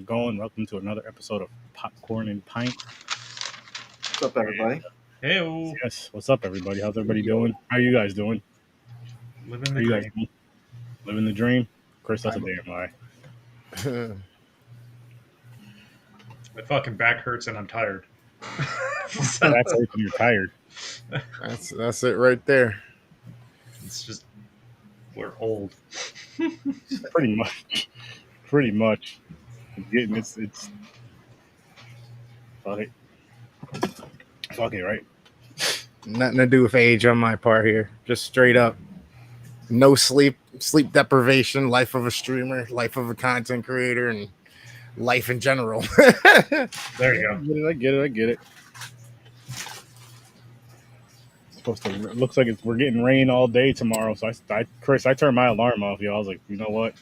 Going? Welcome to another episode of Popcorn and Pint. What's up, everybody? Hey, Yes, what's up, everybody? How's everybody doing? How are you guys doing? living How the you guys dream. doing? Living the dream? Chris, that's a damn lie. My fucking back hurts and I'm tired. That's when you're tired. That's it right there. It's just we're old. Pretty much. Pretty much. It's fuck it. Fuck it, right? Nothing to do with age on my part here. Just straight up. No sleep deprivation, life of a streamer, life of a content creator, and life in general. There you go. I get it. Supposed to. It looks like we're getting rain all day tomorrow. So Chris, I turned my alarm off. Yo, I was like, you know what?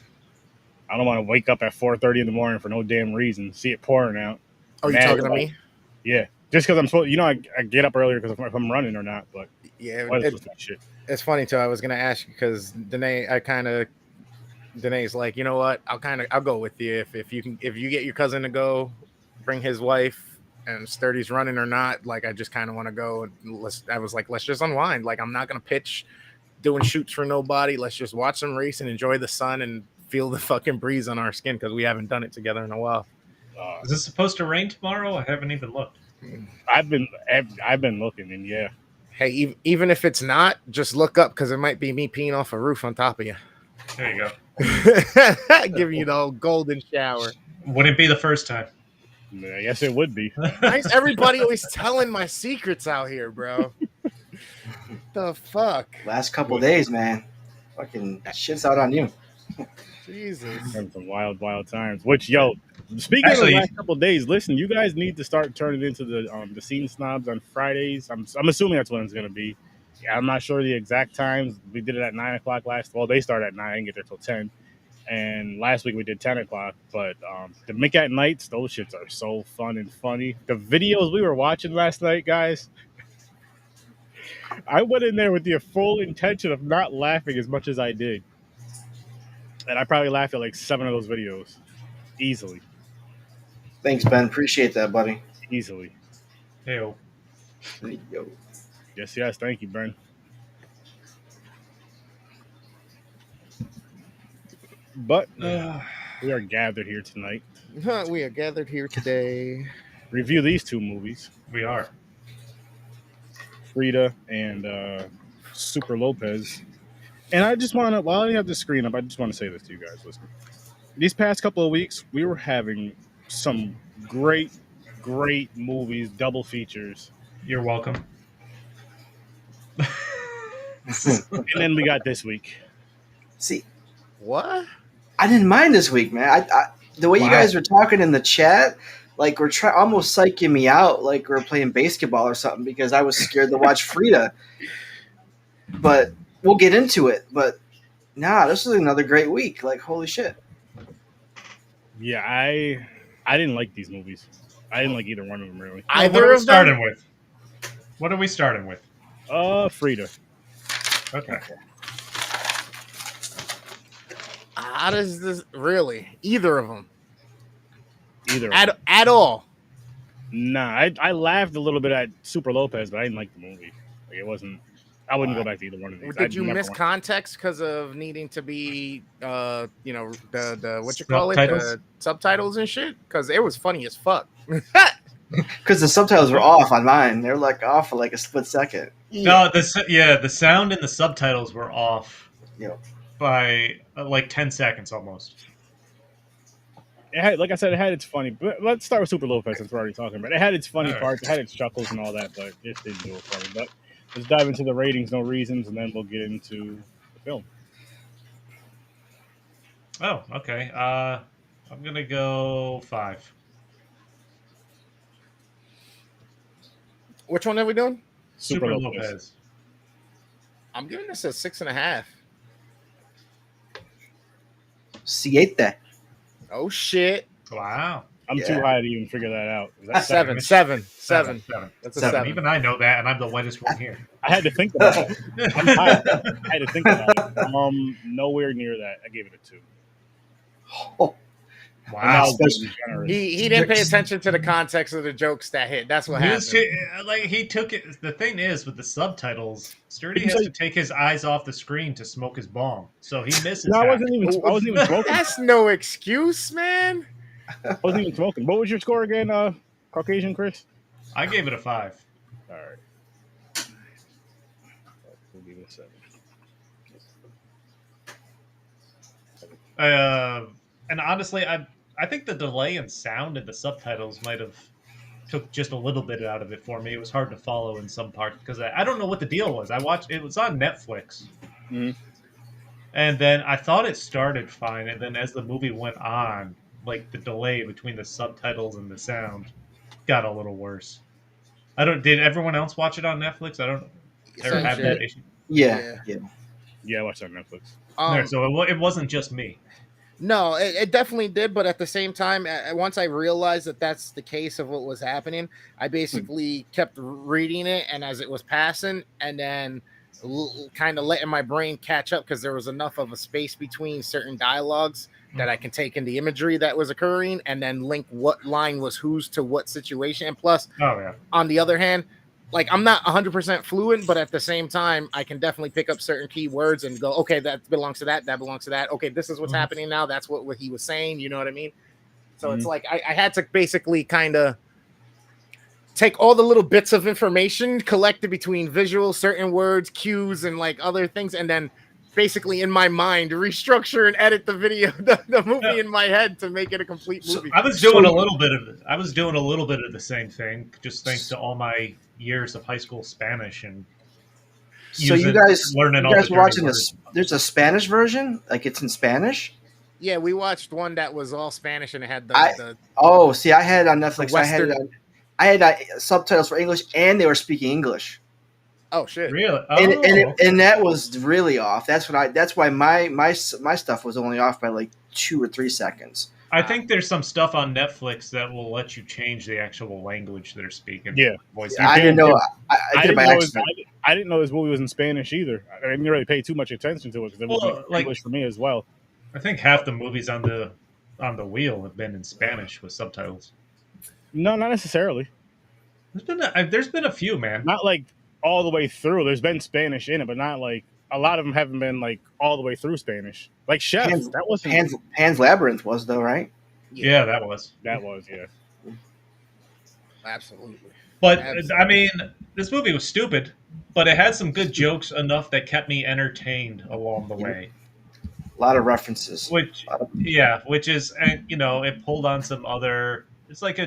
I don't want to wake up at 4:30 in the morning for no damn reason. See it pouring out. Oh, you talking to me? Yeah, just because I'm supposed. I get up earlier because if I'm running or not. But Yeah, shit. it's funny too. I was gonna ask you because Danae's like, you know what? I'll go with you if you get your cousin to go, bring his wife, and Sturdy's running or not. Like, I just kind of want to go. I was like, let's just unwind. Like, I'm not gonna pitch doing shoots for nobody. Let's just watch some race and enjoy the sun and feel the fucking breeze on our skin because we haven't done it together in a while. Is it supposed to rain tomorrow? I haven't even looked. I've been looking, and yeah. Hey, even if it's not, just look up because it might be me peeing off a roof on top of you. There you go. Giving you the old golden shower. Wouldn't be the first time. I guess it would be. Why is everybody always telling my secrets out here, bro? The fuck? Last couple days, man. Fucking shit's out on you. Jesus. Some wild times. Which, yo, speaking of the last couple of days, listen, you guys need to start turning into the scene snobs on Fridays. I'm assuming that's when it's gonna be. Yeah, I'm not sure the exact times. We did it at 9:00 last. Well, they start at 9. I didn't get there till 10. And last week we did 10:00. But the Mick at Nights, those shits are so fun and funny. The videos we were watching last night, guys. I went in there with the full intention of not laughing as much as I did. And I probably laughed at like 7 of those videos. Easily. Thanks, Ben. Appreciate that, buddy. Easily. Hey, Yo. Yes. Thank you, Ben. But we are gathered here tonight. We are gathered here today. Review these 2 movies. we are. Frida and Super Lopez. And I just want to, while I have the screen up, I just want to say this to you guys. Listen, these past couple of weeks, we were having some great movies, double features. You're welcome. And then we got this week. See, What? I didn't mind this week, man. I the way you guys were talking in the chat, like we're almost psyching me out, like we're playing basketball or something, because I was scared to watch Frida. But we'll get into it. But nah, this is another great week. Like, holy shit. Yeah, I didn't like these movies. I didn't like either one of them, really. What are we starting with? What are we starting with? Frida. Okay. How does this really? Either of them? Either At all? Nah, I laughed a little bit at Super Lopez, but I didn't like the movie. Like, it wasn't. I wouldn't go back to either one of these. Did you miss context because of needing to be, the what you call it, the subtitles and shit? Because it was funny as fuck. Because the subtitles were off on mine. They were like off for like a split second. No, the sound and the subtitles were off. Yep. By like 10 seconds almost. It had, like I said, it had its funny. But let's start with Super Lopez since we're already talking about it. It had its funny parts, it had its chuckles and all that, but it just didn't do it for me. But let's dive into the ratings, no reasons, and then we'll get into the film. Oh, okay. I'm gonna go 5. Which one are we doing? Super Lopez. I'm giving this a 6.5. Siete. Oh shit! Wow. I'm too high to even figure that out. That's seven. That's a 7. Even I know that, and I'm the lightest one here. I had to think about it. I'm high. I had to think about it. Nowhere near that. I gave it a 2. Oh, Wow. He didn't pay attention to the context of the jokes that hit. That's what happened. He took it. The thing is, with the subtitles, Sturdy has to take his eyes off the screen to smoke his bong, so he misses. No, I wasn't even smoking. That's no excuse, man. I wasn't even smoking. What was your score again, Caucasian Chris? I gave it a 5. All right. We'll give it a 7. And honestly, I think the delay in sound and the subtitles might have took just a little bit out of it for me. It was hard to follow in some parts because I don't know what the deal was. I watched it was on Netflix, and then I thought it started fine, and then as the movie went on, like the delay between the subtitles and the sound got a little worse. Did everyone else watch it on Netflix? I don't ever have that issue. Yeah, I watched it on Netflix. So it wasn't just me. No, it definitely did. But at the same time, once I realized that that's the case of what was happening, I basically kept reading it, and as it was passing, and then kind of letting my brain catch up because there was enough of a space between certain dialogues that I can take in the imagery that was occurring and then link what line was whose to what situation. And plus, on the other hand, like I'm not 100% fluent, but at the same time, I can definitely pick up certain key words and go, okay, that belongs to that. That belongs to that. Okay, this is what's happening now. That's what he was saying. You know what I mean? So it's like I had to basically kind of take all the little bits of information collected between visuals, certain words, cues, and like other things, and then basically in my mind restructure and edit the video, the movie in my head to make it a complete movie. I was doing a little bit of the same thing, just thanks to all my years of high school Spanish and you guys were watching this. There's a Spanish version, like it's in Spanish. Yeah, we watched one that was all Spanish and it had I had on Netflix. I had subtitles for English, and they were speaking English. Oh shit! Really? And that was really off. That's why my stuff was only off by like 2 or 3 seconds. I think there's some stuff on Netflix that will let you change the actual language they're speaking. Yeah, I didn't know. I did it by accident. I didn't know this movie was in Spanish either. I didn't really pay too much attention to it because it was English for me as well. I think half the movies on the wheel have been in Spanish with subtitles. No, not necessarily. There's been a few, man. Not like all the way through. There's been Spanish in it, but not like a lot of them haven't been like all the way through Spanish. Like Chef, that was Pan's Labyrinth was though, right? Yeah, that was. That was, yeah. Absolutely. But I mean, this movie was stupid, but it had some good jokes enough that kept me entertained along the way. A lot of references. Which is, and it pulled on some other. It's like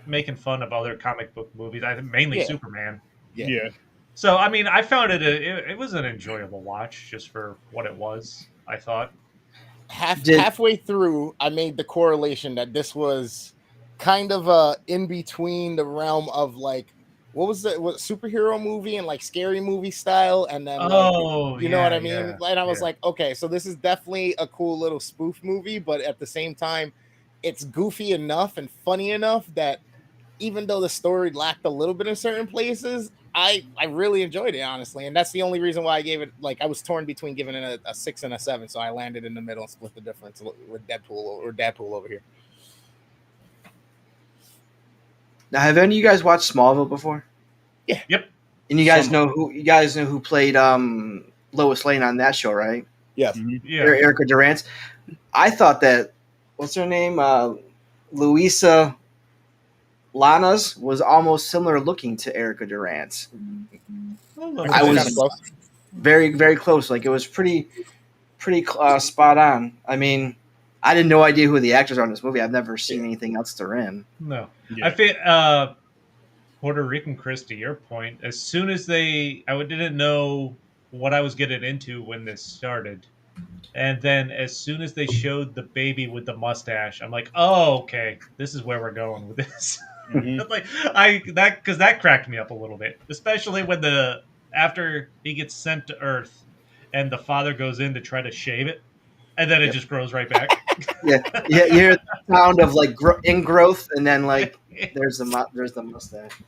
making fun of other comic book movies. I think mainly Superman. Yeah. So I mean, I found it was an enjoyable watch just for what it was. I thought. Halfway through, I made the correlation that this was kind of in between the realm of like what superhero movie and like scary movie style, and then you know what I mean. Yeah, and I was like, okay, so this is definitely a cool little spoof movie, but at the same time, it's goofy enough and funny enough that even though the story lacked a little bit in certain places, I really enjoyed it, honestly. And that's the only reason why I gave it, like, I was torn between giving it a 6 and a 7. So I landed in the middle and split the difference with Deadpool over here. Now, have any of you guys watched Smallville before? Yeah. Yep. And you guys know who played Lois Lane on that show, right? Yeah. Yeah. Erica Durance. I thought that, what's her name? Luisa Lana's was almost similar looking to Erica Durance. I was very, very close. Like it was pretty spot on. I mean, I didn't no idea who the actors are in this movie. I've never seen anything else they're in. No, I feel Puerto Rican Chris. To your point, as soon as I didn't know what I was getting into when this started, and then as soon as they showed the baby with the mustache, I'm like, oh, okay, this is where we're going with this. Mm-hmm. Because that cracked me up a little bit, especially when after he gets sent to Earth and the father goes in to try to shave it, and then it just grows right back. Yeah, you hear the sound of like ingrowth, and then like there's the mustache.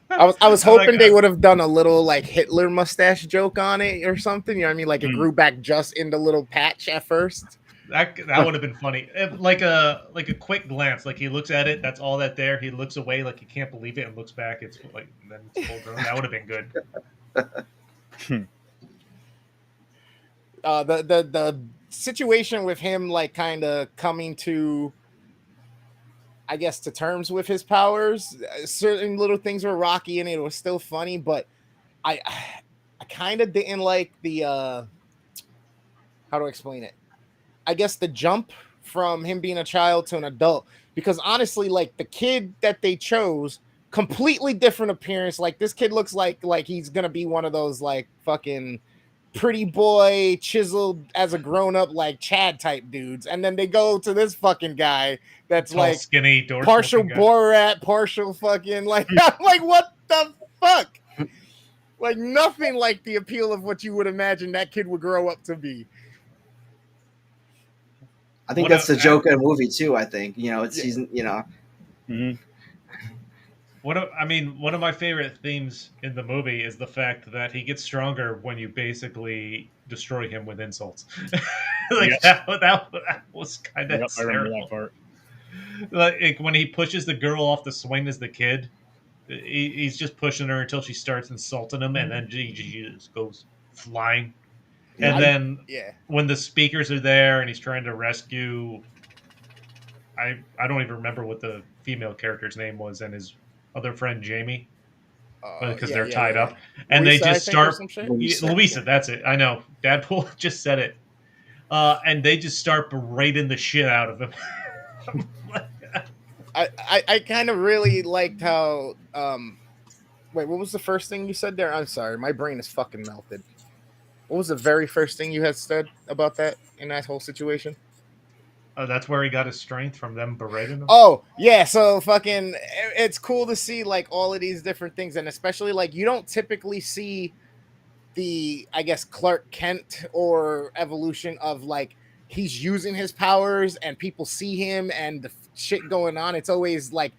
I was hoping they would have done a little like Hitler mustache joke on it or something. You know what I mean? Like it grew back just in the little patch at first. That would have been funny. Like a quick glance, like he looks at it, that's all that there. He looks away, like he can't believe it, and looks back. It's like then it's full grown. That would have been good. The situation with him, like, kind of coming to, I guess, to terms with his powers. Certain little things were rocky, and it was still funny, but I kind of didn't like the how to explain it. I guess the jump from him being a child to an adult, because honestly, like, the kid that they chose, completely different appearance. Like, this kid looks like he's gonna be one of those, like, fucking pretty boy chiseled as a grown-up, like Chad type dudes, and then they go to this fucking guy that's Tall, like skinny, partial Borat, partial fucking, like, I'm like, what the fuck? Like, nothing like the appeal of what you would imagine that kid would grow up to be. I think that's the joke of the movie too. I think it's season. Mm-hmm. One of my favorite themes in the movie is the fact that he gets stronger when you basically destroy him with insults. That was kind of hysterical. I remember that part. Like when he pushes the girl off the swing as the kid, he's just pushing her until she starts insulting him, and then she just goes flying. And then when the speakers are there and he's trying to rescue, I don't even remember what the female character's name was, and his other friend Jamie, because they're tied up, and Louisa, they just start Louisa, that's it. I know, Dadpool just said it, and they just start berating the shit out of him. I kind of really liked how wait, what was the first thing you said there? I'm sorry, my brain is fucking melted. What was the very first thing you had said about that in that whole situation? That's where he got his strength, from them berating him. Oh, yeah. So fucking, it's cool to see, like, all of these different things. And especially, like, you don't typically see the, I guess, Clark Kent or evolution of, like, he's using his powers and people see him and the shit going on. It's always like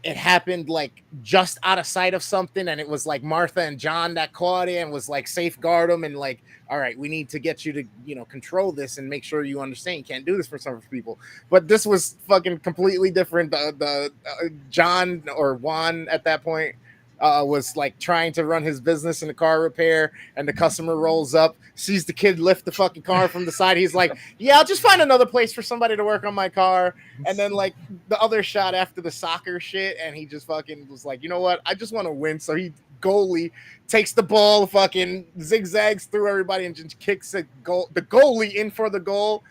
it happened, like, just out of sight of something, and it was like Martha and John that caught it and was like, safeguard them, and like, all right, we need to get you to control this and make sure you understand you can't do this for some people. But this was fucking completely different. The John or Juan at that point was like trying to run his business in the car repair, and the customer rolls up, sees the kid lift the fucking car from the side. He's like, yeah, I'll just find another place for somebody to work on my car. And then, like, the other shot after the soccer shit, and he just fucking was like, you know what, I just want to win. So he goalie takes the ball, fucking zigzags through everybody and just kicks the goalie in for the goal.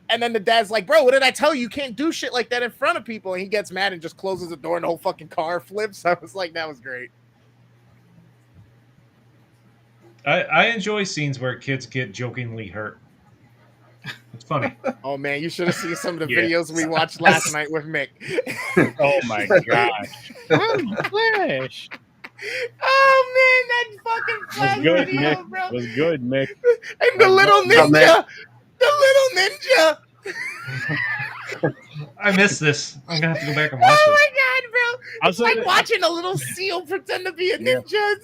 And then the dad's like, bro, what did I tell you? You can't do shit like that in front of people. And he gets mad and just closes the door and the whole fucking car flips. I was like, that was great. I enjoy scenes where kids get jokingly hurt. It's funny. Oh, man, you should have seen some of the videos we watched last night with Mick. Oh, my gosh. I'm Flash. Oh, man, that fucking Flash video, Mick. bro. It was good, Mick. And the little ninja. The little ninja. I missed this. I'm gonna have to go back and watch this. Oh my god, bro! It's like watching a little seal pretend to be a ninja.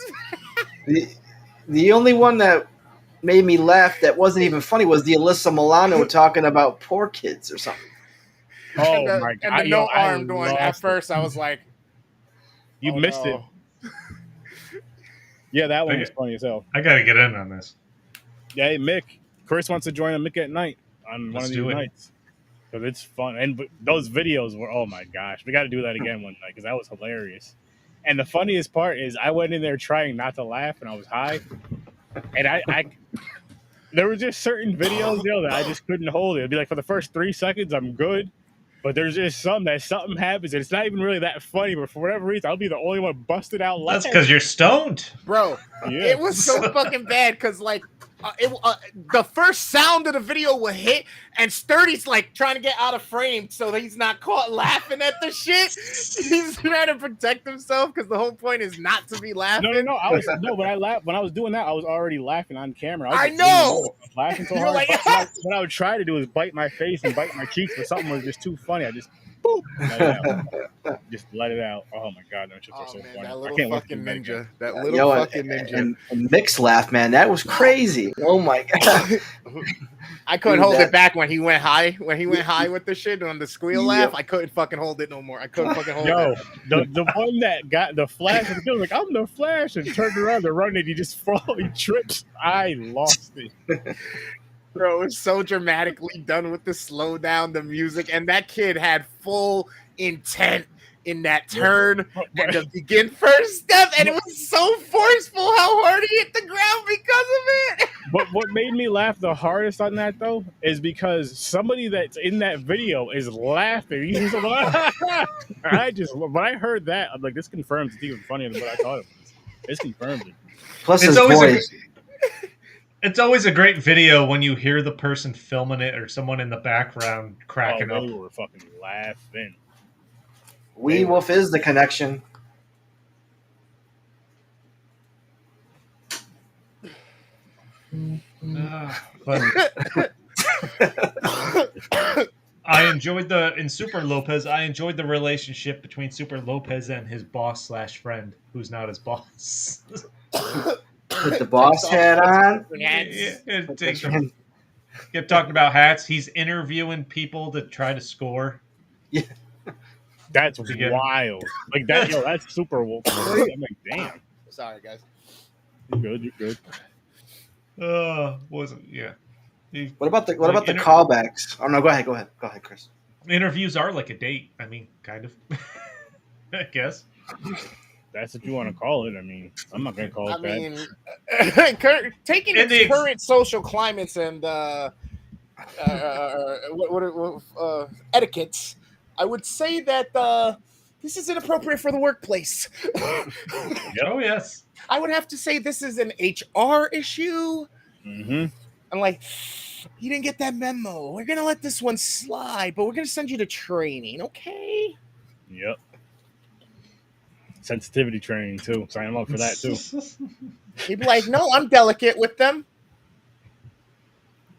The only one that made me laugh that wasn't even funny was the Alyssa Milano talking about poor kids or something. Oh my god! And the no-armed one. At first, I was like, "You missed it." Yeah, that one was funny as hell. I gotta get in on this. Yeah, hey, Mick. Chris wants to join a Mick at Night on one of these nights because it's fun. And those videos were, oh my gosh, we got to do that again one night because that was hilarious. And the funniest part is I went in there trying not to laugh and I was high, and I there were just certain videos, that I just couldn't hold it. It'd be like for the first 3 seconds I'm good, but there's just something happens and it's not even really that funny, but for whatever reason I'll be the only one busted out laughing. That's because you're stoned, bro. Yeah. It was so fucking bad because like. The first sound of the video will hit, and Sturdy's like trying to get out of frame so that he's not caught laughing at the shit. He's trying to protect himself because the whole point is not to be laughing. No. When I laughed, when I was doing that, I was already laughing on camera. I know. Laughing so hard. Like, what I would try to do is bite my face and bite my cheeks, but something was just too funny. I just boom, let it out. Just let it out. Oh my god, those chips are so funny. That I little can't wait to fucking do that again. ninja. That little fucking ninja. And Mick's laugh, man, that was crazy. Oh my god. I couldn't hold it back when he went high. When he went high with the shit on the squeal laugh, I couldn't fucking hold it no more. I couldn't fucking hold it. The one that got the Flash and he was like, I'm the Flash, and turned around to run and he just falls, he trips. I lost it. Bro, it's so dramatically done with the slow down, the music, and that kid had full intent in that turn and the begin first step, and it was so forceful how hard he hit the ground because of it. But what made me laugh the hardest on that though is because somebody that's in that video is laughing. He's like, when I heard that, I'm like, this confirms it's even funnier than what I thought it was. This confirms it. Plus his voice. It's always a great video when you hear the person filming it or someone in the background cracking up. They were fucking laughing. Wee Wolf is the connection. I enjoyed in Super Lopez. I enjoyed the relationship between Super Lopez and his boss/friend, who's not his boss. With the boss hat on. Kept talking about hats. He's interviewing people to try to score. Yeah, that's wild. Like that, that's super wolf. I'm like, damn. Sorry, guys. You're good. Wasn't yeah. What about the callbacks? Oh no, go ahead, Chris. Interviews are like a date. I mean, kind of. I guess. That's what you want to call it. I mean, I'm not going to call it that. Taking its current social climates and etiquettes, I would say that this is inappropriate for the workplace. Oh, yes. I would have to say this is an HR issue. Mm-hmm. I'm like, you didn't get that memo. We're going to let this one slide, but we're going to send you to training, okay? Yep. Sensitivity training too. Sign him up for that too. He'd be like, "No, I'm delicate with them.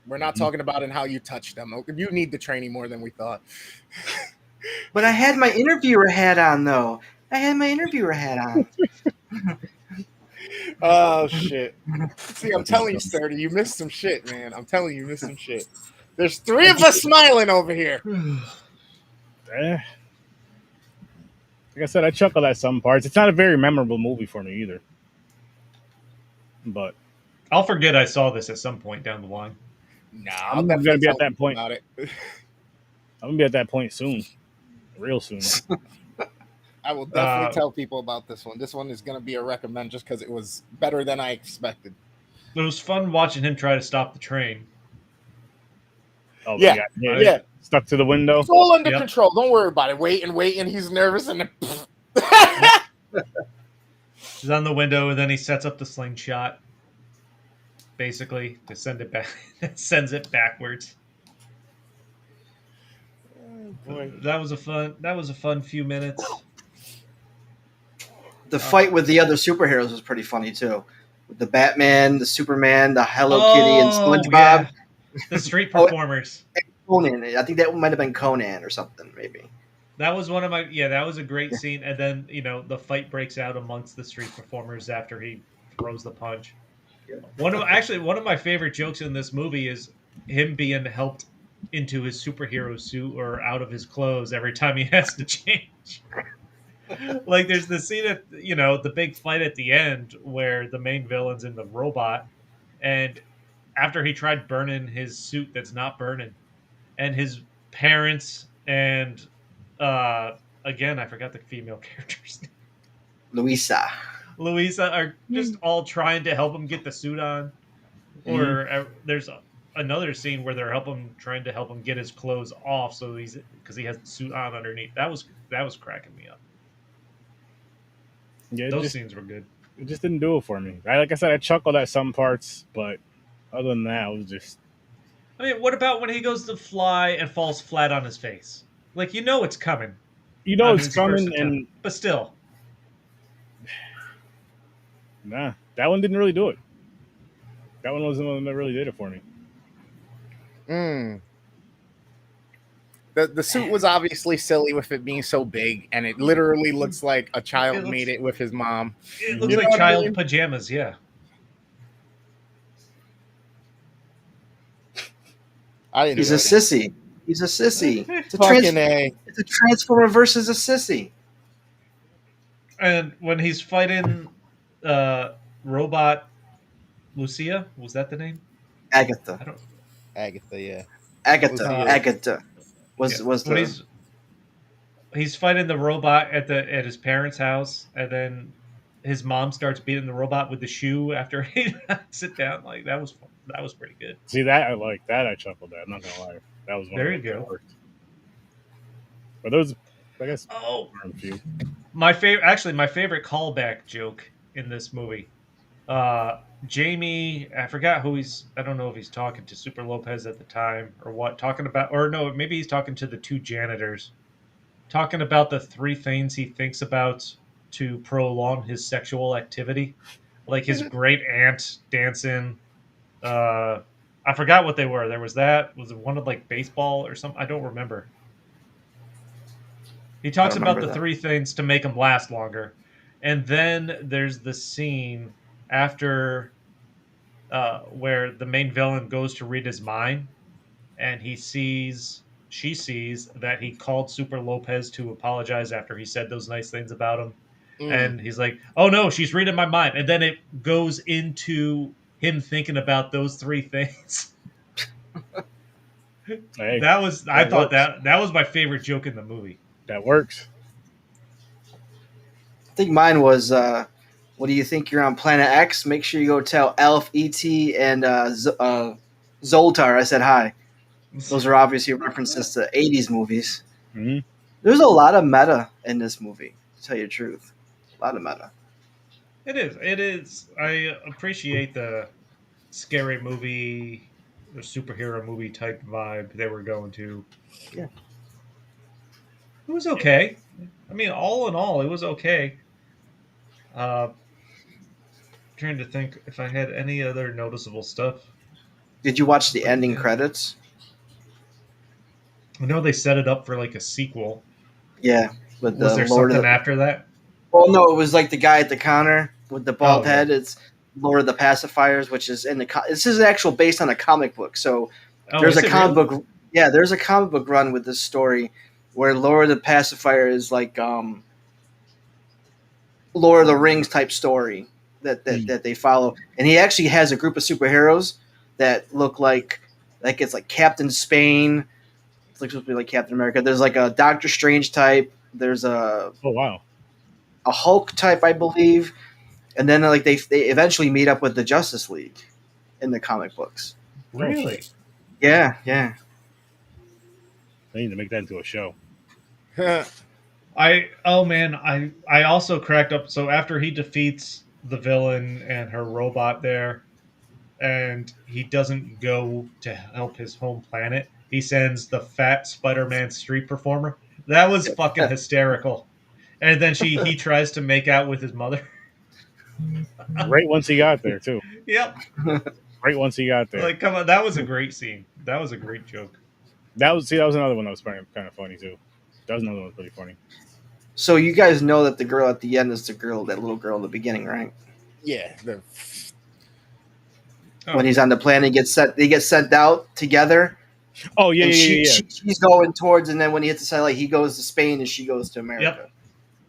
We're not talking about how you touch them. You need the training more than we thought." But I had my interviewer hat on, though. Oh shit! See, I'm telling you, Sturdy, you missed some shit, man. I'm telling you, missed some shit. There's 3 of us smiling over here. Like I said, I chuckled at some parts. It's not a very memorable movie for me either. But I'll forget I saw this at some point down the line. No, I'm going to be at that point. I'm going to be at that point soon. Real soon. I will definitely tell people about this one. This one is going to be a recommend just because it was better than I expected. It was fun watching him try to stop the train. Oh, yeah. Stuck to the window. It's all under control. Don't worry about it. Wait, and he's nervous and he's on the window, and then he sets up the slingshot, basically to send it back. Sends it backwards. Oh, boy. That was a fun few minutes. The fight with the other superheroes was pretty funny too. With the Batman, the Superman, the Hello Kitty, and SpongeBob. Yeah. The street performers. Conan. I think that might have been Conan or something, maybe. That was one of my that was a great scene. And then, the fight breaks out amongst the street performers after he throws the punch. Yeah. One of my favorite jokes in this movie is him being helped into his superhero suit or out of his clothes every time he has to change. Like there's the scene at the big fight at the end where the main villain's in the robot, and after he tried burning his suit that's not burning, and his parents and again I forgot the female character's name. Louisa are just all trying to help him get the suit on. Or there's another scene where they're trying to help him get his clothes off because he has the suit on underneath. That was cracking me up. Yeah, those scenes were good. It just didn't do it for me. Like I said, I chuckled at some parts, but other than that, it was just. I mean, what about when he goes to fly and falls flat on his face? Like it's coming. It's coming, but still. Nah, that one didn't really do it. That one wasn't the one that really did it for me. The suit was obviously silly with it being so big, and it literally looks like a child made it with his mom. It looks You know like what I child mean? pajamas. Yeah. I didn't. He's a sissy. He's a sissy. It's a, Fucking A. it's a Transformer versus a sissy. And when he's fighting robot Lucia, was that the name? Agatha. I don't. Agatha, yeah. Agatha. Lucia. Agatha. Was Yeah. was When the he's fighting the robot at his parents' house, and then his mom starts beating the robot with the shoe after he knocks it down. Like that was fun. That was pretty good. See that I like that. I chuckled at. I'm not gonna lie. That was one There of you those that go. worked. But those, I guess, Oh, are a few. my favorite callback joke in this movie. Jamie, I forgot who he's. I don't know if he's talking to Super Lopez at the time or what. Talking about, or no, maybe he's talking to the two janitors. Talking about the three things he thinks about to prolong his sexual activity, like his great aunt dancing. I forgot what they were. There was that. Was it one of like baseball or something? I don't remember. He talks about the three things to make him last longer. And then there's the scene after where the main villain goes to read his mind, and she sees that he called Super Lopez to apologize after he said those nice things about him. And he's like, "Oh no, she's reading my mind." And then it goes into him thinking about those three things. Hey, I thought that was my favorite joke in the movie. that works. I think mine was, what do you think you're on Planet X? Make sure you go tell Elf, E.T., and Zoltar I said hi. Those are obviously references to 80s movies. Mm-hmm. There's a lot of meta in this movie, to tell you the truth. A lot of meta. It is. It is. I appreciate the scary movie, the superhero movie type vibe they were going to. Yeah. It was okay. I mean, all in all, it was okay. Trying to think if I had any other noticeable stuff. Did you watch the ending credits? I know they set it up for like a sequel. Yeah. With Was the there Lord something of, after that? well, no, it was like the guy at the counter with the bald Oh, yeah. head. It's Lord of the Pacifiers, which is in the. This is actual based on a comic book. So there's is a it comic really? book. Yeah, there's a comic book run with this story where Lord of the Pacifier is like Lord of the Rings type story that they follow, and he actually has a group of superheroes that look like it's like Captain Spain. It's like supposed to be like Captain America. There's like a Doctor Strange type. There's Oh wow. a Hulk type, I believe, and then like they eventually meet up with the Justice League in the comic books. Really? Yeah, yeah. They need to make that into a show. I also cracked up. So after he defeats the villain and her robot there, and he doesn't go to help his home planet, he sends the fat Spider-Man street performer. That was fucking hysterical. And then he tries to make out with his mother. Right once he got there too. Yep. Right once he got there. Like, come on, that was a great scene. That was a great joke. That was another one that was kind of funny too. That was another one that was pretty funny. So you guys know that the girl at the end is that little girl in the beginning, right? Yeah. When he's on the planet, they get sent out together. Oh yeah, and yeah. She's going towards, and then when he hits the satellite, he goes to Spain and she goes to America.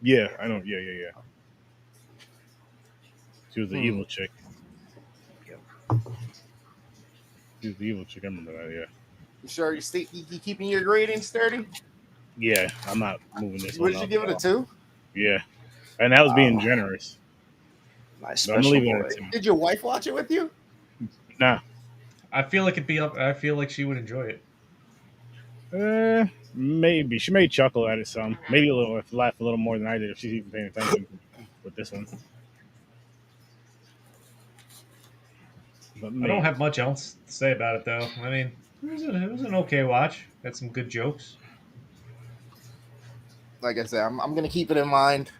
Yeah, I know. Yeah. She was the evil chick. She was the evil chick. I remember that. Yeah. You sure you keeping your grading sturdy? Yeah, I'm not moving this. What did you give it a 2? Yeah, and that was being generous. My special boy. Did your wife watch it with you? Nah. I feel like I feel like she would enjoy it. Maybe she may chuckle at it some. Maybe laugh a little more than I did if she's even paying attention with this one. But I don't have much else to say about it, though. I mean, it was an okay watch. Had some good jokes. Like I said, I'm gonna keep it in mind.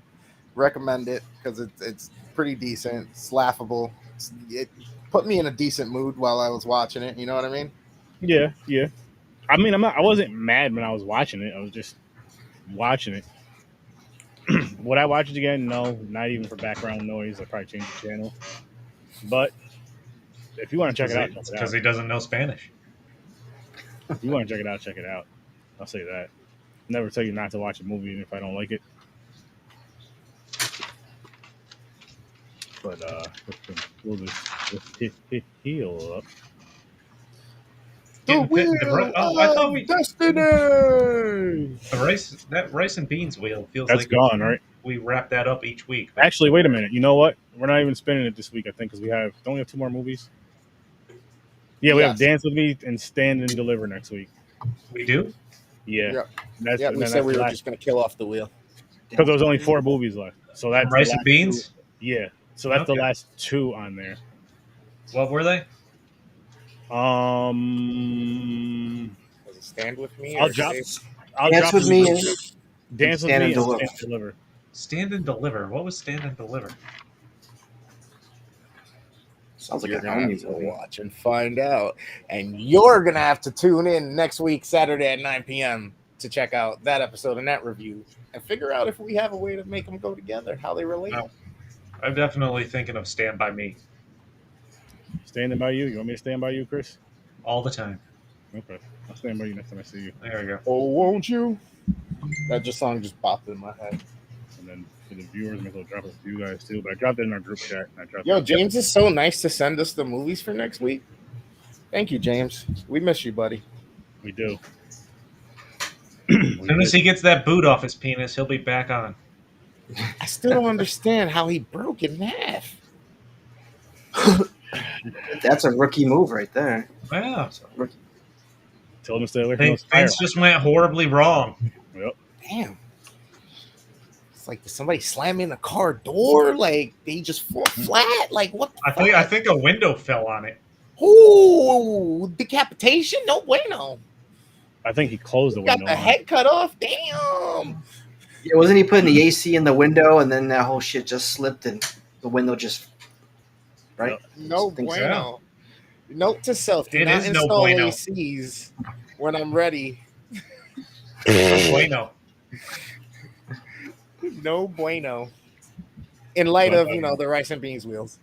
Recommend it because it's pretty decent. It's laughable. It put me in a decent mood while I was watching it. You know what I mean? Yeah. I mean, I wasn't mad when I was watching it. I was just watching it. Would I watch it again? No, not even for background noise. I'd probably change the channel. But if you want to check it out, check it because out. he doesn't know Spanish. If you want to check it out, check it out. I'll say that. Never tell you not to watch a movie even if I don't like it. But we'll just heal up. The wheel I thought we destiny. that rice and beans wheel feels That's like gone, right? we wrap that up each week. But Actually, wait a minute. You know what? We're not even spinning it this week, I think, because don't we have 2 more movies? Yeah, we have Dance With Me and Stand and Deliver next week. we do? Yeah. Yep. We said we were just going to kill off the wheel. Because there was only 4 movies left. So that's rice and beans? 2. Yeah. So that's the last 2 on there. What were they? Does it Stand With Me? I'll drop Dance With Me Dance With Me and Stand and Deliver. Stand and Deliver. What was Stand and Deliver? Sounds like you're a gonna have homies to movie. watch and find out. And you're going to have to tune in next week, Saturday at 9 p.m. to check out that episode and that review and figure out if we have a way to make them go together, how they relate. No. I'm definitely thinking of Stand By Me. Standing by you? You want me to stand by you, Chris? All the time. Okay. I'll stand by you next time I see you. There we go. Oh, won't you? That song just popped in my head. And then for the viewers, maybe I'll drop it for you guys too. But I dropped it in our group chat. James is so nice to send us the movies for next week. Thank you, James. We miss you, buddy. We do. As soon as he gets that boot off his penis, he'll be back on. I still don't understand how he broke in half. That's a rookie move right there. Wow. Tell him to stay away from Things just went horribly wrong. Yep. Damn. It's like, did somebody slam in a car door? Like, they just fall flat? Like, what the fuck? I think a window fell on it. Ooh, decapitation? No bueno. I think he closed the window. Got the head cut off? Damn. Yeah, wasn't he putting the AC in the window and then that whole shit just slipped and the window just... Right? No bueno. Note to self, do It not is no install bueno. ACs when I'm ready. No bueno. No bueno. In light of, the rice and beans wheels.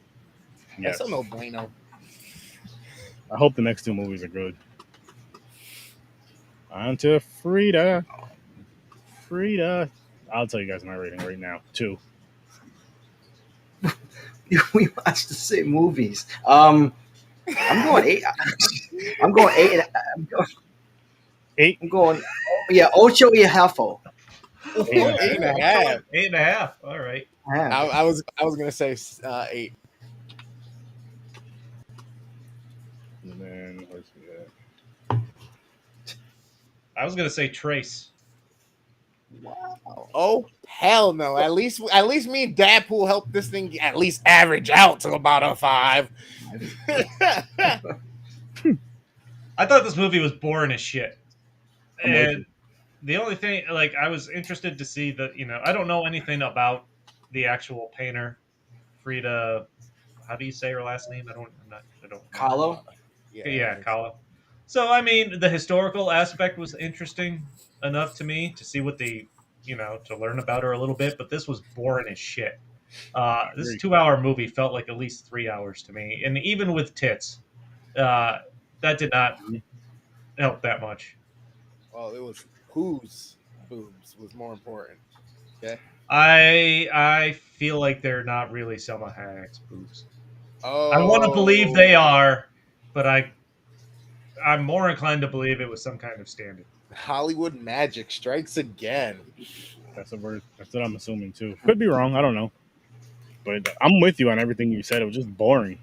Yes. That's no bueno. I hope the next 2 movies are good. On to Frida. I'll tell you guys my rating right now. 2. We watched the same movies. I'm going 8. I'm going 8. I'm going, ocho y halfo. 8.5. 8.5. All right. I was gonna say 8. And then where's the I was gonna say Trace. Wow. Oh hell no! At least me and Dadpool helped this thing at least average out to about a 5. I thought this movie was boring as shit. And the only thing, I was interested to see that, I don't know anything about the actual painter, Frida. How do you say her last name? I don't. Kahlo? Yeah, Kahlo. So, I mean, the historical aspect was interesting enough to me to see what to learn about her a little bit, but this was boring as shit. This 2-hour movie felt like at least 3 hours to me. And even with tits, that did not help that much. Well, it was whose boobs was more important. Okay. I feel like they're not really Selma Hayek's boobs. Oh. I want to believe they are, but I'm more inclined to believe it was some kind of stand-in. Hollywood magic strikes again. That's a word. That's what I'm assuming too. Could be wrong. I don't know. But I'm with you on everything you said. It was just boring.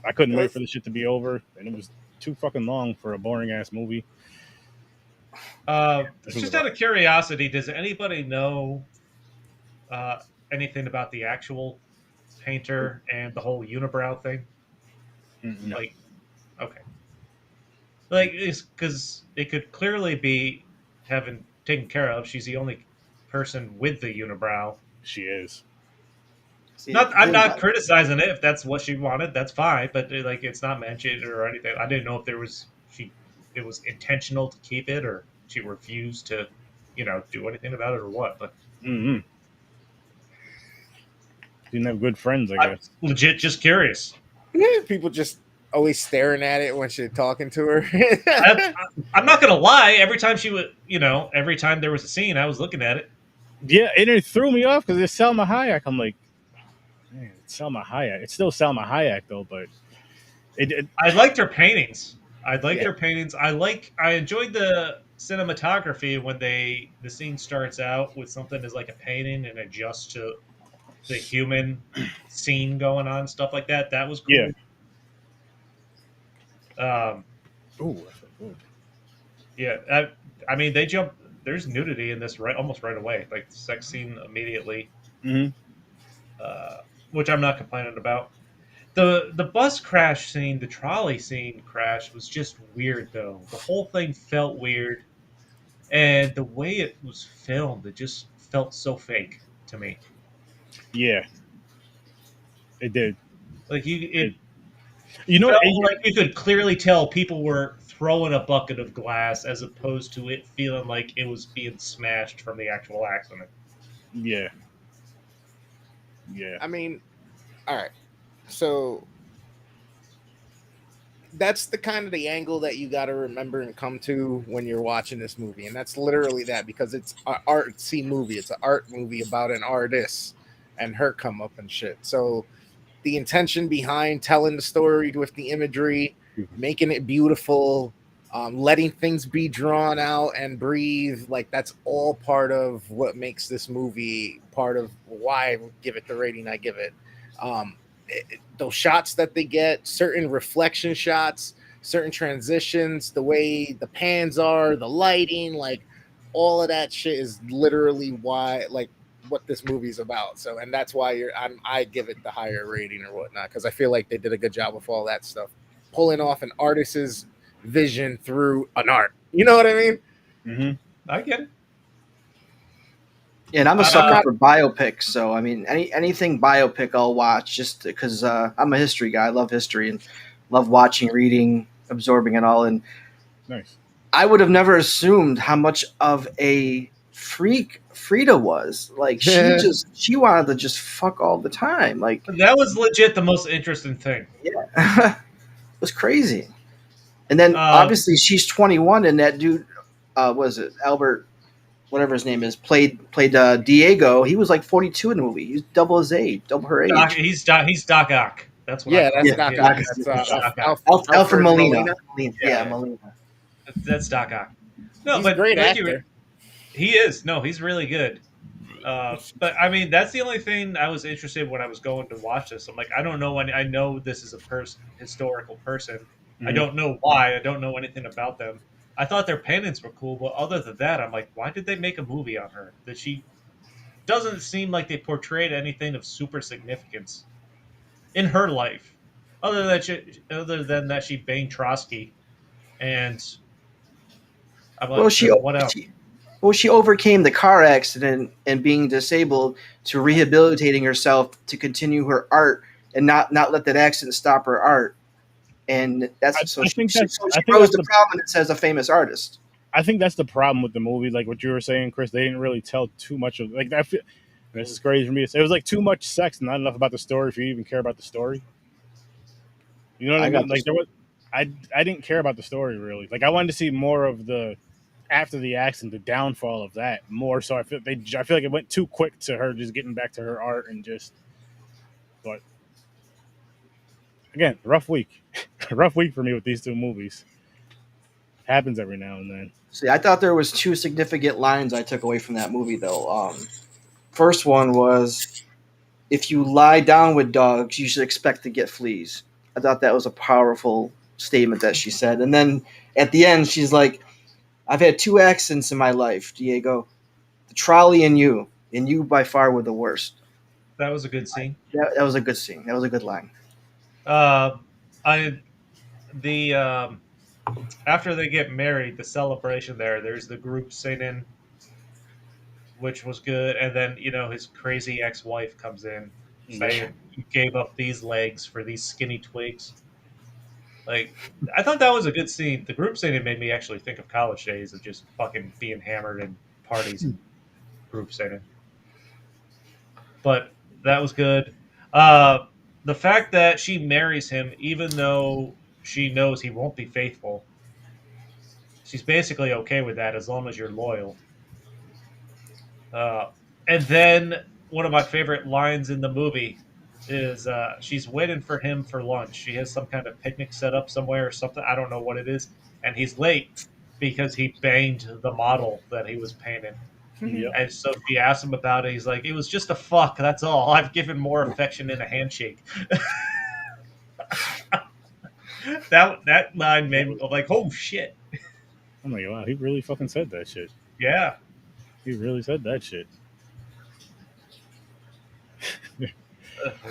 I couldn't wait for the shit to be over, and it was too fucking long for a boring ass movie. Just out of curiosity, does anybody know anything about the actual painter and the whole unibrow thing? No. Okay. It's because it could clearly be taken care of. She's the only person with the unibrow. She is. See, I'm not criticizing it. If that's what she wanted, that's fine. But it's not mentioned or anything. I didn't know if it was intentional to keep it, or she refused to, do anything about it, or what. But Mm-hmm. Didn't have good friends, I I'm guess. legit just curious. People just always staring at it when she's talking to her. I'm not gonna lie. Every time she would, every time there was a scene, I was looking at it. Yeah, and it threw me off because it's Selma Hayek. I'm like, man, it's Selma Hayek. It's still Selma Hayek though, but it I liked her paintings. I liked Yeah. her paintings. I enjoyed the cinematography when the scene starts out with something as like a painting and adjusts to the human scene going on, stuff like that. That was yeah. cool. Ooh, that felt good. Yeah, I mean, they jump. There's nudity in this almost right away, like the sex scene immediately, Mm-hmm. which I'm not complaining about. The bus crash scene, the trolley scene crash was just weird though. The whole thing felt weird, and the way it was filmed, it just felt so fake to me. Yeah, it did. Like It, it you know, felt like you could clearly tell people were throwing a bucket of glass as opposed to it feeling like it was being smashed from the actual accident. yeah, yeah. I mean, all right. So that's the kind of the angle that you got to remember and come to when you're watching this movie, and that's literally that, because it's an artsy movie. It's an art movie about an artist and her come up and shit. So the intention behind telling the story with the imagery, making it beautiful, letting things be drawn out and breathe, like that's all part of what makes this movie part of why I give it the rating I give it. Those shots that they get, certain reflection shots, certain transitions, the way the pans are, the lighting, like all of that shit is literally why, like, what this movie's about. So, and that's why I give it the higher rating or whatnot, because I feel like they did a good job with all that stuff, pulling off an artist's vision through an art. You know what I mean? Mm-hmm. I get it. And I'm a sucker for biopics, so I mean, anything biopic I'll watch, just because I'm a history guy. I love history and love watching, reading, absorbing it all. And Nice. I would have never assumed how much of a freak Frida was. Like she wanted to just fuck all the time. Like That was legit the most interesting thing. yeah, it was crazy. And then obviously she's 21, and that dude, was it Albert? Whatever his name is, played Diego. He was like 42 in the movie. He's double his age, double her age. He's Doc Ock. That's what. Yeah, that's Doc Ock. That's Alfred Molina. Yeah, Molina. That's Doc Ock. No, he's but a great actor. He is. No, he's really good. But I mean, that's the only thing I was interested in when I was going to watch this. I'm like, I don't know when. I know this is a historical person. Mm-hmm. I don't know why. I don't know anything about them. I thought their paintings were cool, but other than that, I'm like, why did they make a movie on her? That she doesn't seem like they portrayed anything of super significance in her life, other than that she banged Trotsky, and I'm like, what else? She overcame the car accident and being disabled to rehabilitating herself to continue her art and not let that accident stop her art. And that's she rose to prominence as a famous artist. I think that's the problem with the movie. Like what you were saying, Chris, they didn't really tell too much of. Like I feel this is crazy for me to say. It was like too much sex, and not enough about the story for you to even care about the story. You know what I mean? Like I didn't care about the story really. Like I wanted to see more of the after the accident, the downfall of that more. So I feel like it went too quick to her just getting back to her art and just. But again, rough week, rough week for me with these two movies. Happens every now and then. See, I thought there was two significant lines I took away from that movie though. First one was, if you lie down with dogs, you should expect to get fleas. I thought that was a powerful statement that she said. And then at the end, she's like, I've had two accidents in my life, Diego. The trolley and you by far were the worst. That was a good scene. That was a good scene. That was a good line. After they get married, the celebration there's the group singing, which was good, and then his crazy ex-wife comes in saying, "You gave up these legs for these skinny twigs." Like, I thought that was a good scene. The group scene, it made me actually think of college days of just fucking being hammered and parties and group setting. But that was good. The fact that she marries him, even though she knows he won't be faithful, she's basically okay with that as long as you're loyal. And then one of my favorite lines in the movie is she's waiting for him for lunch. She has some kind of picnic set up somewhere or something. I don't know what it is. And he's late because he banged the model that he was painting. Yep. And so she asked him about it. He's like, it was just a fuck. That's all. I've given more affection in a handshake. that line made me like, oh shit. I'm like, wow, he really fucking said that shit. Yeah. He really said that shit.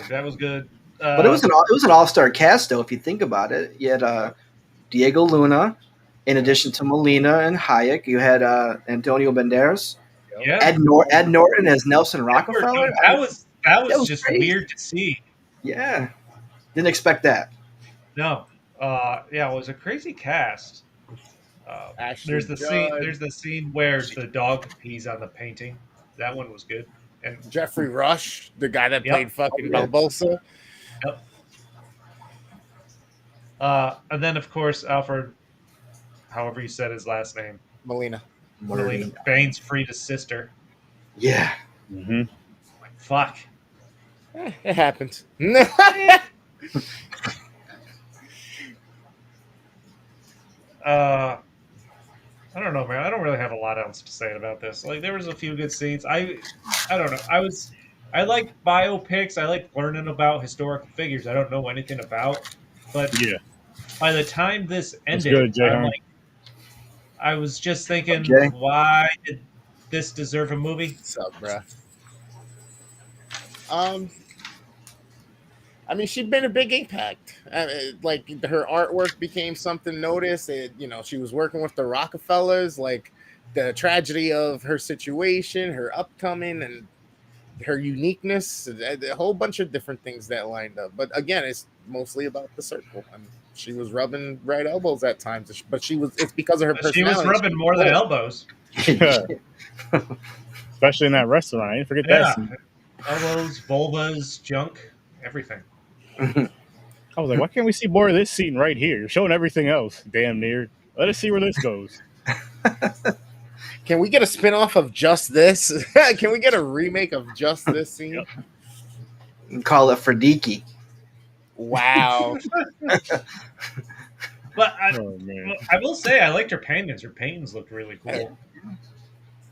That was good. But it was an all-star cast, though, if you think about it. You had Diego Luna, in addition to Molina and Hayek. You had Antonio Banderas. Yeah. Ed Norton as Nelson Rockefeller. That was just crazy. weird to see. Yeah. Didn't expect that. No. Yeah, it was a crazy cast. There's the scene where the dog pees on the painting. That one was good. And Jeffrey Rush, the guy that played fucking Yeah. Barbosa. Yep. And then of course Alfred, however you said his last name, Molina. Bane's Frida's sister. Yeah. Mm-hmm. Like, fuck. It happens. I don't know, man. I don't really have a lot else to say about this. Like, there was a few good scenes. I don't know. I like biopics. I like learning about historical figures I don't know anything about. But Yeah. by the time this ended, good, Jay. I was just thinking, Okay. why did this deserve a movie? What's up, bruh? I mean, she'd been a big impact. Like, her artwork became something noticed. She was working with the Rockefellers. Like, the tragedy of her situation, her upcoming, and her uniqueness, a whole bunch of different things that lined up. But again, it's mostly about the circle. I mean, she was rubbing right elbows at times, but it's because of her personality. She was rubbing more than elbows. Especially in that restaurant. I didn't forget that scene. Elbows, vulvas, junk, everything. I was like, why can't we see more of this scene right here? You're showing everything else, damn near. Let us see where this goes. Can we get a spin-off of just this? Can we get a remake of just this scene? Yep. And call it Frediki. Wow. But Man. I will say I liked her paintings. Her paintings looked really cool.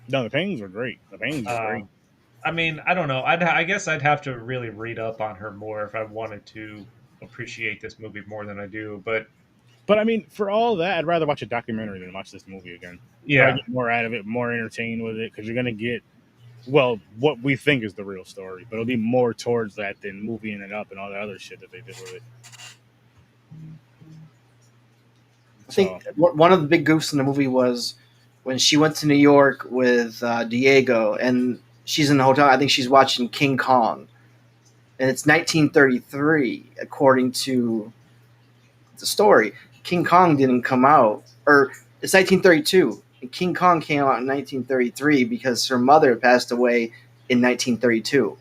No, the paintings were great. The paintings were great. I mean, I don't know. I guess I'd have to really read up on her more if I wanted to appreciate this movie more than I do. But I mean, for all that, I'd rather watch a documentary than watch this movie again. yeah, Get more out of it, more entertained with it, because you're gonna get, well, what we think is the real story, but it'll be more towards that than moving it up and all the other shit that they did with it. I think one of the big goofs in the movie was when she went to New York with Diego, and she's in the hotel. I think she's watching King Kong, and it's 1933, according to the story. King Kong didn't come out, or it's 1932. And King Kong came out in 1933 because her mother passed away in 1932,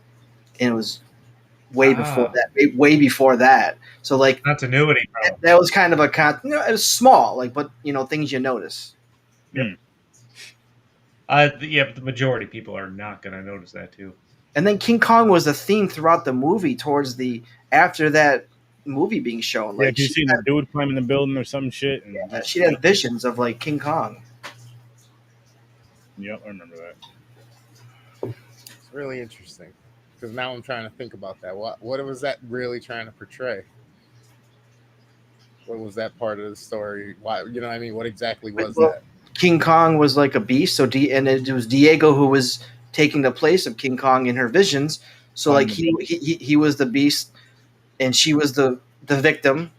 and it was way before that. Way before that. So like continuity. That was kind of a it was small, like, but things you notice. Yep. But the majority of people are not going to notice that too. And then King Kong was a theme throughout the movie. After that movie being shown, like you seen that dude climbing the building or some shit. And she had visions of like King Kong. Yep, I remember that. It's really interesting because now I'm trying to think about that. What was that really trying to portray? What was that part of the story? Why, what I mean? What exactly was that? King Kong was like a beast, and it was Diego who was taking the place of King Kong in her visions. So like he was the beast, and she was the victim.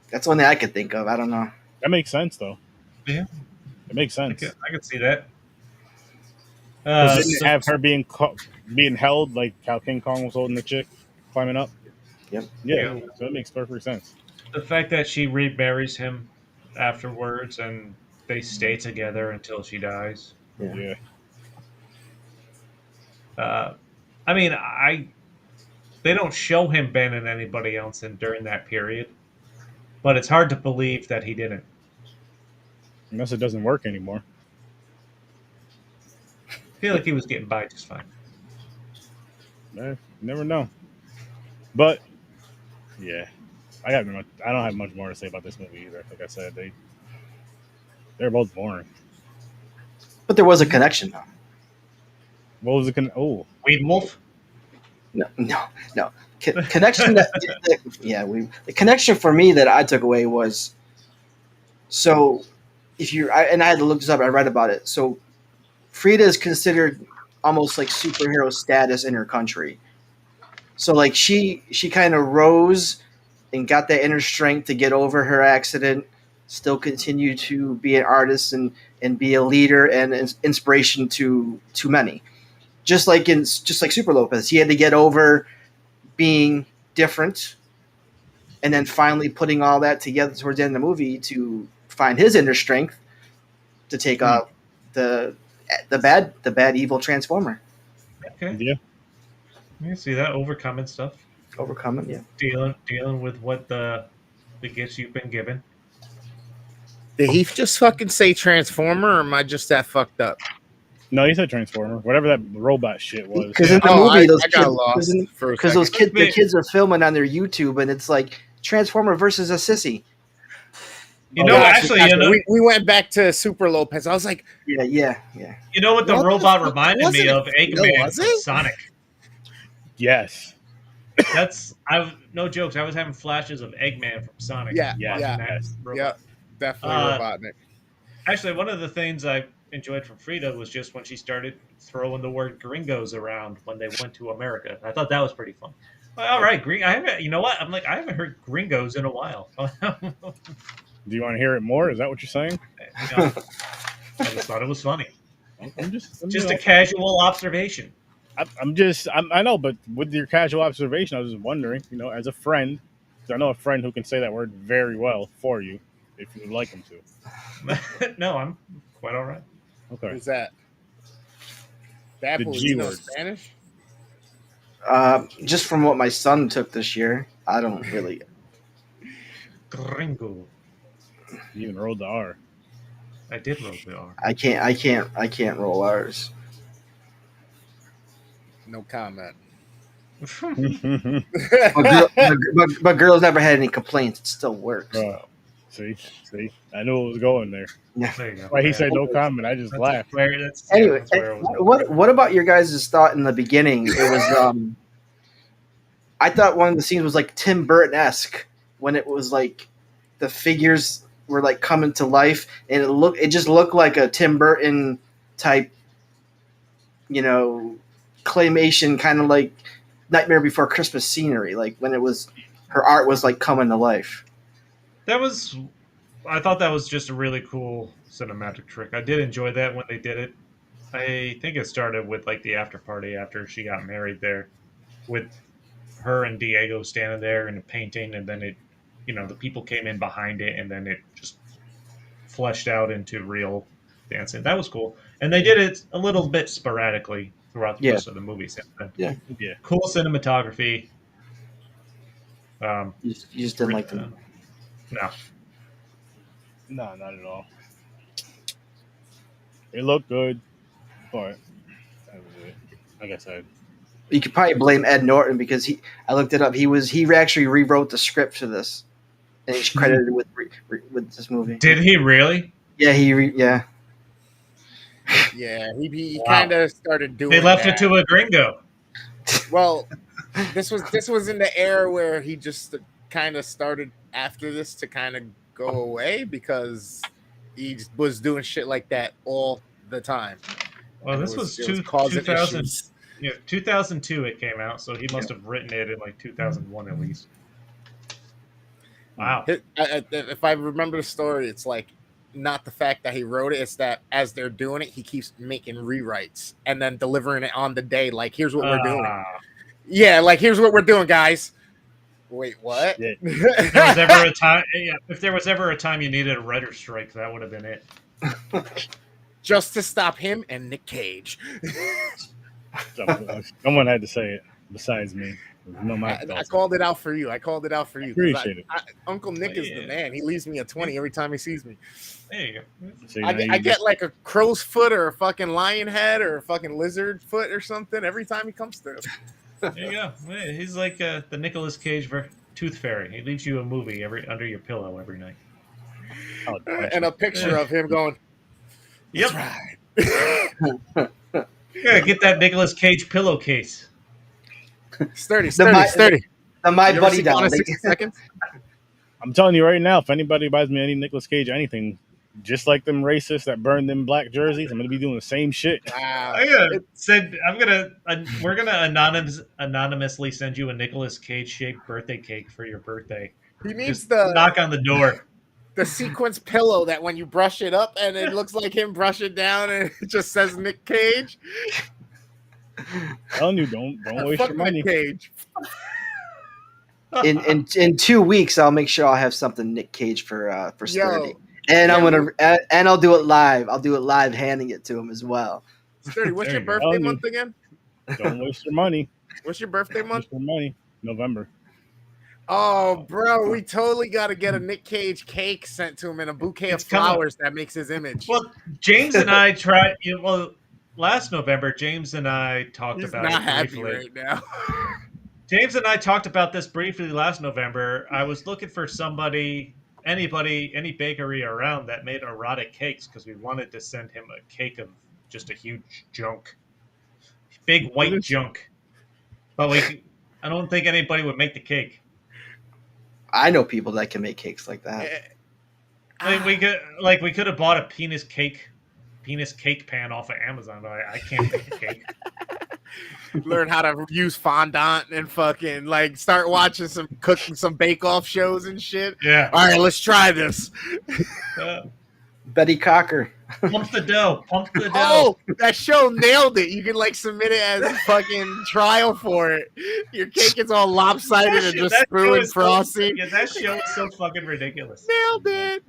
That's one thing I could think of. I don't know. That makes sense though. Yeah, it makes sense. I could see that. Didn't have her being held like how King Kong was holding the chick climbing up. Yep. Yeah, so it makes perfect sense. The fact that she remarries him afterwards and they stay together until she dies. Yeah. I mean, they don't show him banning anybody else in during that period, but it's hard to believe that he didn't. Unless it doesn't work anymore. I feel like he was getting by just fine. You never know. But yeah, I don't have much more to say about this movie either. Like I said, they're both boring. But there was a connection, though. What was the Weed Wolf? No. Connection. The connection for me that I took away was, so I had to look this up. I read about it. So Frida is considered almost like superhero status in her country. So like she kind of rose and got that inner strength to get over her accident, still continue to be an artist and be a leader and inspiration to many. Just like Super Lopez, he had to get over being different, and then finally putting all that together towards the end of the movie to find his inner strength to take out the bad evil Transformer. Okay. Yeah. You see that overcoming stuff. Overcoming, yeah. Dealing with what the gifts you've been given. Did he just fucking say Transformer, or am I just that fucked up? No, he said Transformer. Whatever that robot shit was. Because in the movie, I got lost because those kids, the kids are filming on their YouTube, and it's like Transformer versus a sissy. We went back to Super Lopez. I was like, yeah. You know what the robot reminded me of? Eggman from Sonic. Yes. No jokes. I was having flashes of Eggman from Sonic. Yeah, definitely Robotnik. Actually, one of the things I enjoyed from Frida was just when she started throwing the word gringos around when they went to America. I thought that was pretty fun. All right, you know what? I'm like, I haven't heard gringos in a while. Do you want to hear it more? Is that what you're saying? I just thought it was funny. I'm just a casual observation. I know, but with your casual observation, I was just wondering, as a friend, because I know a friend who can say that word very well for you, if you would like him to. No, I'm quite all right. Okay. Who's that? The G word. Spanish? Just from what my son took this year, I don't really. Gringo. You even rolled the R. I did roll the R. I can't roll R's. No comment. but girls never had any complaints. It still works. See, I knew it was going there. Yeah. There you go. Why he said no comment? I just laughed. Anyway, what about your guys' thought in the beginning? It was I thought one of the scenes was like Tim Burton-esque when it was like the figures were like coming to life, and it just looked like a Tim Burton type, claymation, kind of like Nightmare Before Christmas scenery, like when her art was like coming to life. I thought that was just a really cool cinematic trick. I did enjoy that when they did it. I think it started with like the after party after she got married there, with her and Diego standing there in a painting, and then the people came in behind it, and then it just fleshed out into real dancing. That was cool. And they did it a little bit sporadically throughout the rest of the movie. Yeah. Cool cinematography. You just didn't like them. No. No, not at all. It looked good, but that was it. Like I said. You could probably blame Ed Norton because I looked it up. He actually rewrote the script for this, and he's credited with this movie. Did he really? Yeah, Yeah, he kind of started doing. They left it to a gringo. Well, this was in the era where he just kind of started after this to kind of go away because he was doing shit like that all the time. Well, this was 2000. Yeah, 2002 it came out, so he must have written it in like 2001 at least. Wow. If I remember the story, it's like not the fact that he wrote it, it's that as they're doing it, he keeps making rewrites and then delivering it on the day. Like, here's what we're doing. Yeah, like, here's what we're doing, guys. Wait, what? Shit. If there was ever a time, if there was ever a time you needed a writer's strike, that would have been it. Just to stop him and Nick Cage. Someone had to say it besides me. No, I called it out for you. Appreciate it. Uncle Nick is the man. He leaves me a 20 every time he sees me. There you go. See, I get like a crow's foot or a fucking lion head or a fucking lizard foot or something every time he comes through. There you go. He's like the Nicolas Cage Tooth Fairy. He leaves you a movie under your pillow every night. And a picture of him going, "Yep, right." Yeah, get that Nicolas Cage pillowcase. Sturdy. The My You ever Buddy seen doll. Gone in 60 Seconds? I'm telling you right now, if anybody buys me any Nicolas Cage anything, just like them racists that burn them black jerseys, I'm gonna be doing the same shit. Wow. We're gonna anonymously send you a Nicolas Cage shaped birthday cake for your birthday. He needs Just the knock on the door. the sequence pillow that when you brush it up and it looks like him brush it down and it just says Nick Cage. Telling you, don't waste Fuck your money. Nick Cage. In 2 weeks, I'll make sure I'll have something Nick Cage for Sturdy, and I'll do it live. I'll do it live, handing it to him as well. Sturdy, what's There your you go. birthday month again? Don't waste your money. What's your birthday month? Waste your money. November. Oh, bro, we totally got to get a Nick Cage cake sent to him in a bouquet of flowers that makes his image. Well, James and I tried. Well, last November, James and I talked He's about not it happy briefly. right now. James and I talked about this briefly last November. I was looking for anybody, any bakery around that made erotic cakes because we wanted to send him a cake of just a huge junk, big white junk. But I don't think anybody would make the cake. I know people that can make cakes like that. We could have bought a penis cake pan off of Amazon, but I can't make a cake. Learn how to use fondant and fucking like start watching some bake off shows and shit. Yeah. All right, let's try this. Betty Cocker. Pump the dough. Oh, that show nailed it. You can like submit it as a fucking trial for it. Your cake is all lopsided and just screwing frosting. Yeah, that show is so fucking ridiculous. Nailed it.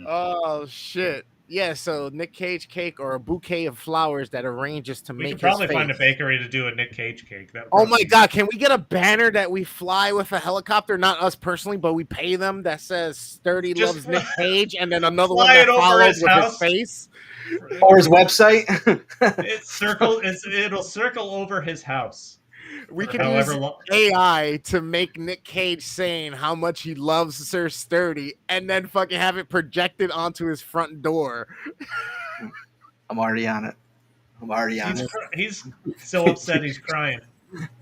Oh shit. Yeah, so Nick Cage cake or a bouquet of flowers that arranges to We make could probably his face. find a bakery to do a Nick Cage cake. Oh my god, can we get a banner that we fly with a helicopter? Not us personally, but we pay them that says Sturdy Just loves Nick Cage and then another fly one that it over follows his with house. his face. Or his website. It'll circle over his house. We For can however use long. AI to make Nick Cage saying how much he loves Sir Sturdy and then fucking have it projected onto his front door. I'm already on it. He's so upset he's crying.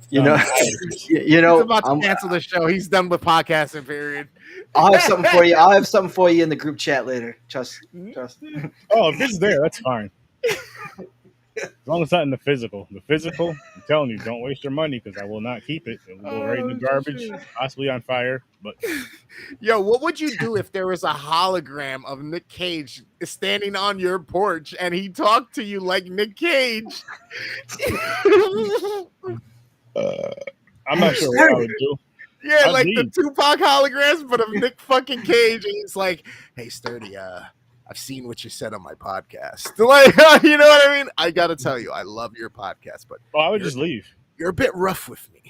You know, He's about to cancel the show. He's done with podcasting, period. I'll have something for you. I'll have something for you in the group chat later. Trust. Oh, if it's there, that's fine. As long as it's not in the physical. The physical, I'm telling you, don't waste your money because I will not keep it. It will go right in the garbage, possibly on fire. But Yo, what would you do if there was a hologram of Nick Cage standing on your porch and he talked to you like Nick Cage? I'm not sure what I would do. Yeah, I'd like leave. the Tupac holograms, but of Nick fucking Cage. And he's like, hey, Sturdy, I've seen what you said on my podcast. Like, you know what I mean? I got to tell you, I love your podcast, but Oh, I would just leave. you're a bit rough with me.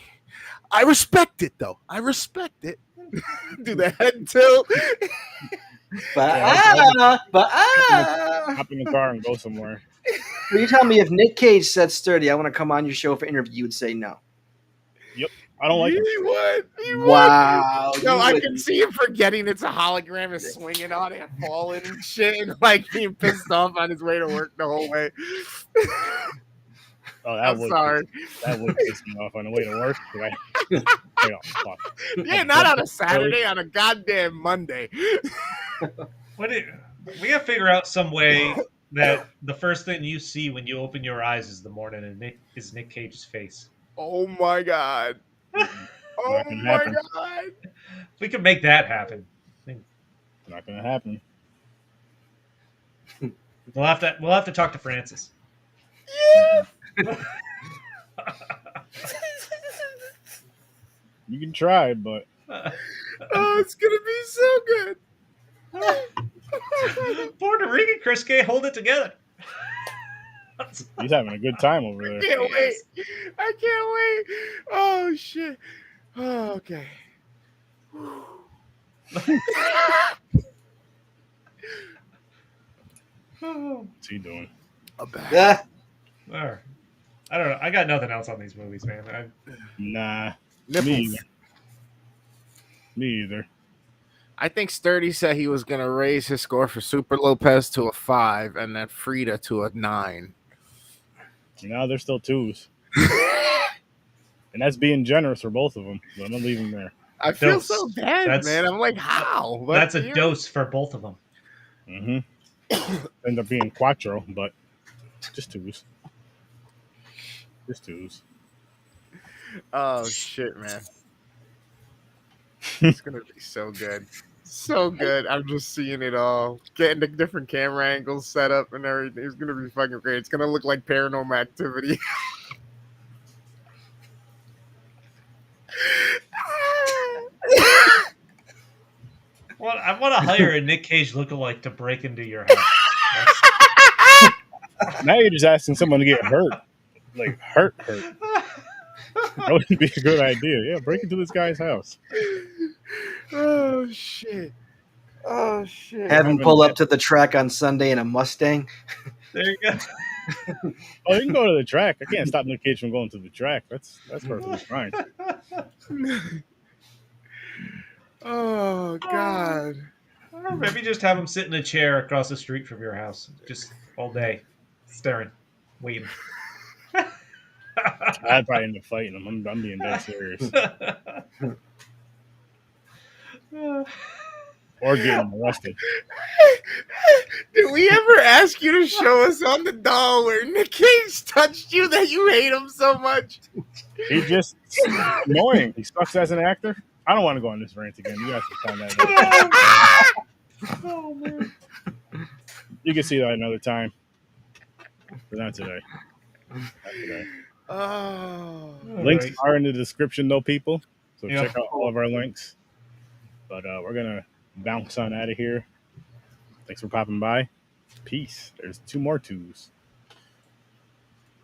I respect it, though. I respect it. Do the head tilt. Hop in the car and go somewhere. So you tell me if Nick Cage said Sturdy, I want to come on your show for interview, you would say no. I don't like it. He would. Wow. No, you I would- can see him forgetting it's a hologram and swinging on it and falling and shit and like being pissed off on his way to work the whole way. Oh, I'm sorry. That would piss me off on the way to work. Fuck. Yeah, not on a Saturday, on a goddamn Monday. We gotta figure out some way that the first thing you see when you open your eyes is the morning and Nick Cage's face. Oh my god. Oh Not gonna my happen. god. If we could make that happen. Not gonna happen. We'll have to talk to Francis. Yeah. You can try, but Oh, it's gonna be so good. Puerto Rican Chris can't hold it together. He's having a good time over there. I can't wait. I can't wait. Oh shit. Oh, okay. What's he doing? Yeah. I don't know. I got nothing else on these movies, man. Nah, Nipples. me either. I think Sturdy said he was gonna raise his score for Super Lopez to a 5 and then Frida to a 9. Now they're still 2s, and that's being generous for both of them. But I'm gonna leave them there. I feel Dose. so bad, man. I'm like, how? But That's a dose for both of them. End up being quattro, but just 2s. Just 2s. Oh shit, man. It's gonna be so good. So good. I'm just seeing it all. Getting the different camera angles set up and everything. It's gonna be fucking great. It's gonna look like Paranormal Activity. Well, I want to hire a Nick Cage lookalike to break into your house. Now you're just asking someone to get hurt. Like, hurt. That would be a good idea. Yeah, break into this guy's house. Oh, shit. Oh, shit. Have him pull up to the track on Sunday in a Mustang. There you go. Oh, you can go to the track. I can't stop Nick Cage from going to the track. That's perfectly fine. Oh, God. Or maybe just have him sit in a chair across the street from your house, just all day, staring, waiting. I'd probably end up fighting him. I'm being dead serious. Or getting arrested. Did we ever ask you to show us on the doll where Nick Cage touched you that you hate him so much? He's just annoying. He sucks as an actor. I don't want to go on this rant again. You guys can find that out. Oh, man. You can see that another time. But not today. Not today. Oh. Links are in the description, though, people. So Yeah. check out all of our links. But we're going to bounce on out of here. Thanks for popping by. Peace. There's 2 more 2s.